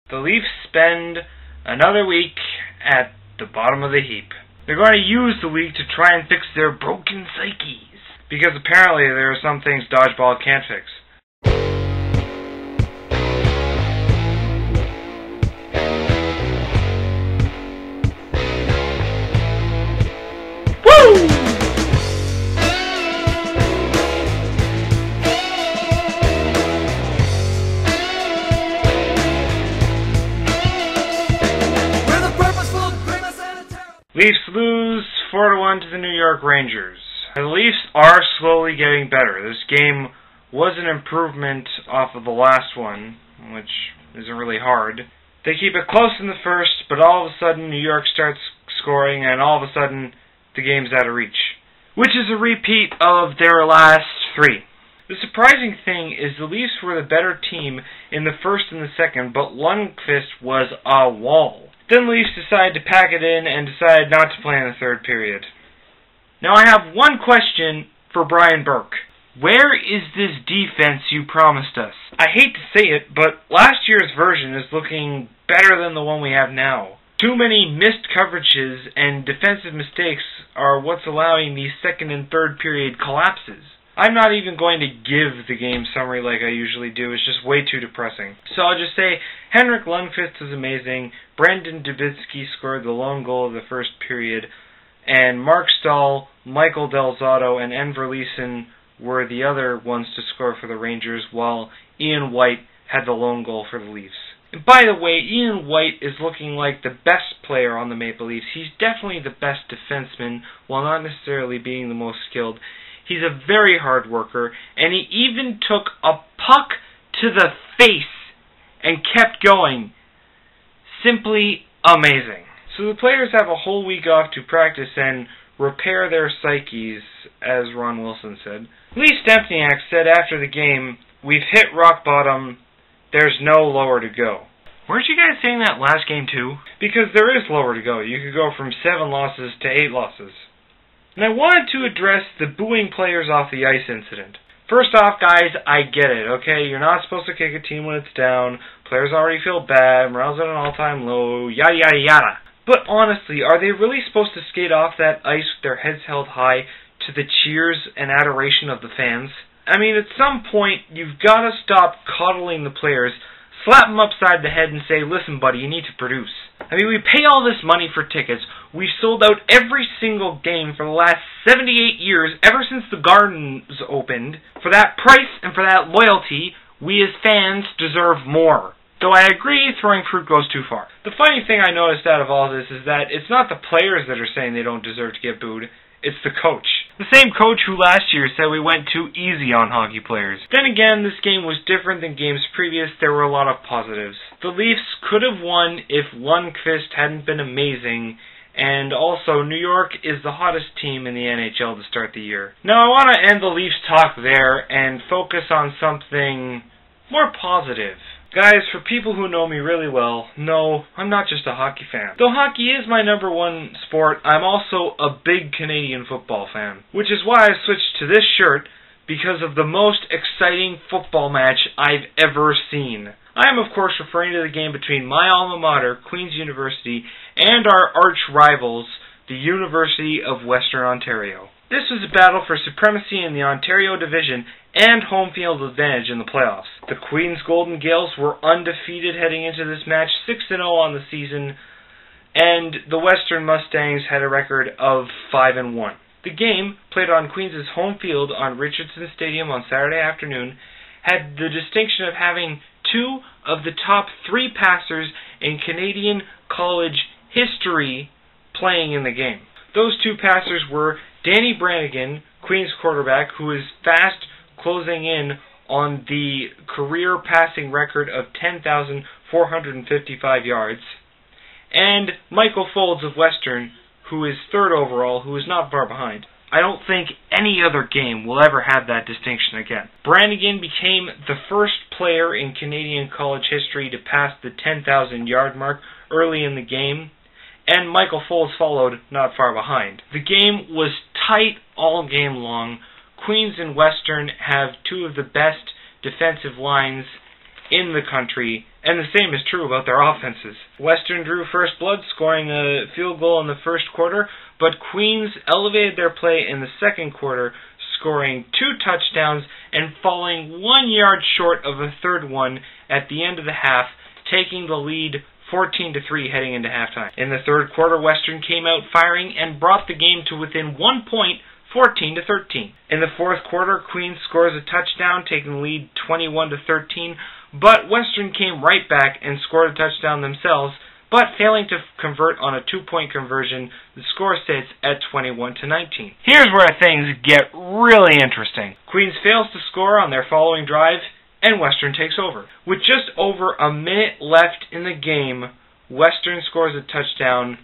The Leafs spend another week at the bottom of the heap. They're going to use the week to try and fix their broken psyches, because apparently there are some things dodgeball can't fix. Leafs lose 4-1 to the New York Rangers. The Leafs are slowly getting better. This game was an improvement off of the last one, which isn't really hard. They keep it close in the first, but all of a sudden New York starts scoring, and all of a sudden the game's out of reach, which is a repeat of their last three. The surprising thing is the Leafs were the better team in the first and the second, but Lundqvist was a wall. Then the Leafs decide to pack it in and decide not to play in the third period. Now I have one question for Brian Burke. Where is this defense you promised us? I hate to say it, but last year's version is looking better than the one we have now. Too many missed coverages and defensive mistakes are what's allowing these second and third period collapses. I'm not even going to give the game summary like I usually do. It's just way too depressing. So I'll just say Henrik Lundqvist is amazing. Brendan Dubinsky scored the lone goal of the first period. And Mark Stahl, Michael Del Zotto, and Enver Leeson were the other ones to score for the Rangers, while Ian White had the lone goal for the Leafs. And by the way, Ian White is looking like the best player on the Maple Leafs. He's definitely the best defenseman, while not necessarily being the most skilled. He's a very hard worker, and he even took a puck to the face and kept going. Simply amazing. So the players have a whole week off to practice and repair their psyches, as Ron Wilson said. Lee Stempniak said after the game, "We've hit rock bottom. There's no lower to go." Weren't you guys saying that last game too? Because there is lower to go. You could go from 7 losses to 8 losses. And I wanted to address the booing players off the ice incident. First off, guys, I get it, okay? You're not supposed to kick a team when it's down. Players already feel bad. Morale's at an all-time low. Yada, yada, yada. But honestly, are they really supposed to skate off that ice with their heads held high to the cheers and adoration of the fans? I mean, at some point, you've got to stop coddling the players, slap them upside the head and say, "Listen, buddy, you need to produce." I mean, we pay all this money for tickets. We've sold out every single game for the last 78 years, ever since the Gardens opened. For that price and for that loyalty, we as fans deserve more. Though I agree, throwing fruit goes too far. The funny thing I noticed out of all this is that it's not the players that are saying they don't deserve to get booed. It's the coach. The same coach who last year said we went too easy on hockey players. Then again, this game was different than games previous. There were a lot of positives. The Leafs could have won if Lundqvist hadn't been amazing, and also New York is the hottest team in the NHL to start the year. Now I want to end the Leafs talk there and focus on something more positive. Guys, for people who know me really well, no, I'm not just a hockey fan. Though hockey is my #1 sport, I'm also a big Canadian football fan. Which is why I switched to this shirt, because of the most exciting football match I've ever seen. I am, of course, referring to the game between my alma mater, Queen's University, and our arch rivals, the University of Western Ontario. This was a battle for supremacy in the Ontario Division and home field advantage in the playoffs. The Queen's Golden Gaels were undefeated heading into this match, 6-0 on the season, and the Western Mustangs had a record of 5-1. The game, played on Queen's home field on Richardson Stadium on Saturday afternoon, had the distinction of having 2 of the top 3 passers in Canadian college history playing in the game. Those 2 passers were Danny Brannigan, Queen's quarterback, who is fast closing in on the career passing record of 10,455 yards, and Michael Folds of Western, who is 3rd overall, who is not far behind. I don't think any other game will ever have that distinction again. Brannigan became the first player in Canadian college history to pass the 10,000-yard mark early in the game, and Michael Folds followed not far behind. The game was tight all game long. Queens and Western have 2 of the best defensive lines in the country, And the same is true about their offenses. Western drew first blood, scoring a field goal in the first quarter, but Queens elevated their play in the second quarter, scoring 2 touchdowns and falling 1 yard short of a third one at the end of the half, taking the lead 14-3 heading into halftime. In the third quarter, Western came out firing and brought the game to within 1 point, 14-13. In the fourth quarter, Queens scores a touchdown, taking the lead 21-13, but Western came right back and scored a touchdown themselves, but failing to convert on a 2-point conversion, the score sits at 21-19. Here's where things get really interesting. Queens fails to score on their following drive, and Western takes over. With just over a minute left in the game, Western scores a touchdown,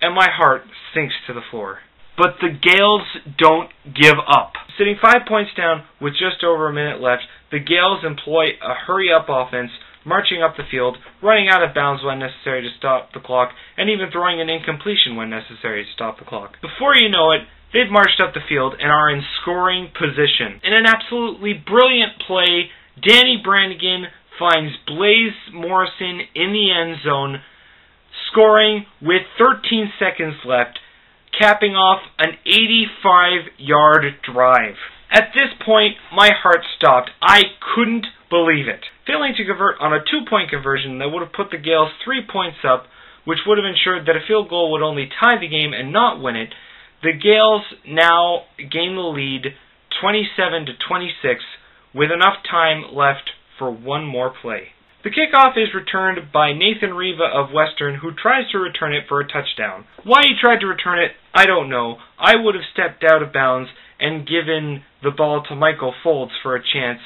and my heart sinks to the floor. But the Gaels don't give up. Sitting 5 points down with just over a minute left, the Gaels employ a hurry-up offense, marching up the field, running out of bounds when necessary to stop the clock, and even throwing an incompletion when necessary to stop the clock. Before you know it, they've marched up the field and are in scoring position. In an absolutely brilliant play, Danny Brannigan finds Blaze Morrison in the end zone, scoring with 13 seconds left, capping off an 85-yard drive. At this point, my heart stopped. I couldn't believe it. Failing to convert on a 2-point conversion that would have put the Gaels 3 points up, which would have ensured that a field goal would only tie the game and not win it, the Gaels now gain the lead 27-26 with enough time left for one more play. The kickoff is returned by Nathan Riva of Western, who tries to return it for a touchdown. Why he tried to return it, I don't know. I would have stepped out of bounds and given the ball to Michael Folds for a chance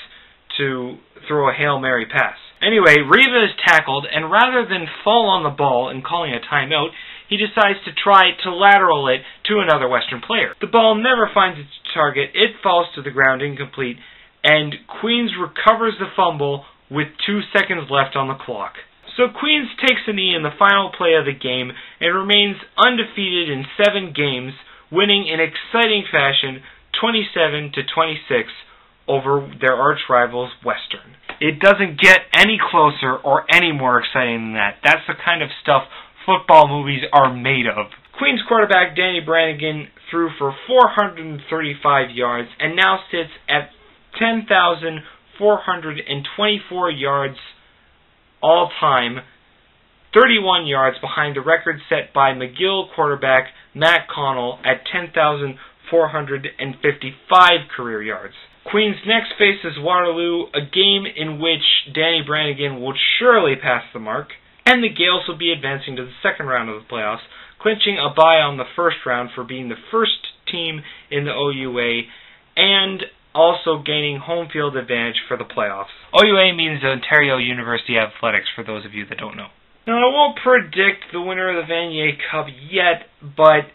to throw a Hail Mary pass. Anyway, Riva is tackled, and rather than fall on the ball and calling a timeout, he decides to try to lateral it to another Western player. The ball never finds its target, it falls to the ground incomplete, and Queens recovers the fumble with 2 seconds left on the clock. So Queens takes a knee in the final play of the game and remains undefeated in 7 games, winning in exciting fashion 27-26 over their arch rivals Western. It doesn't get any closer or any more exciting than that. That's the kind of stuff football movies are made of. Queens quarterback Danny Brannigan threw for 435 yards and now sits at 10,424 yards all time, 31 yards behind the record set by McGill quarterback Matt Connell at 10,455 career yards. Queens next faces Waterloo, a game in which Danny Brannigan will surely pass the mark, and the Gaels will be advancing to the second round of the playoffs, clinching a bye on the first round for being the first team in the OUA, and also gaining home field advantage for the playoffs. OUA means Ontario University Athletics, for those of you that don't know. Now, I won't predict the winner of the Vanier Cup yet, but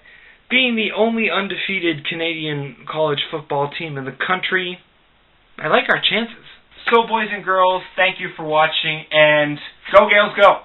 being the only undefeated Canadian college football team in the country, I like our chances. So, boys and girls, thank you for watching, and go Gaels, go!